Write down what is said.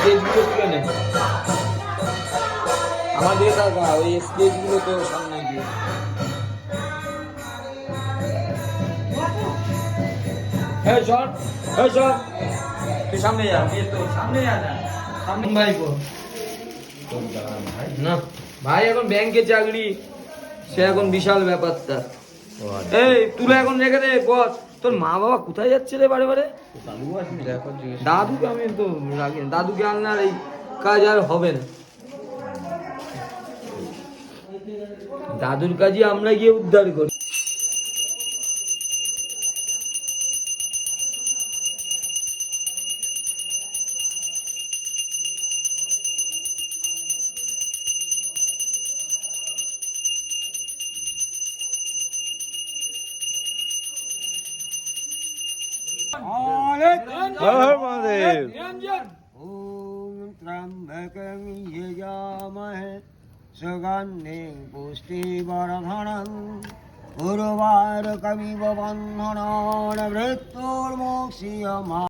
স্কেচগুলো তুলে নে, আমাদের টাকা ওই স্কেচগুলো তো সামনে গিয়ে এই চল, এই চল, তুই সামনে যা, তো সামনে যা, সামনে ভাই কো না ভাই, এখন ব্যাংকে চাকরি, সে এখন বিশাল ব্যাপারটা। এই তুলে এখন রেখে দে বস। তোর মা বাবা কোথায় যাচ্ছে রে বারে বারে? দাদুকে আমি তো রাখি, দাদুকে আনলে আর এই কাজ আর হবে না। দাদুর কাজই আমরা গিয়ে উদ্ধার করি। ओम त्र्यंबकं यजामहे सुगन्धिं पुष्टिवर्धनं उर्वारुकमिव बन्धनान् मृत्युर्मोक्ष्यमामृतात्।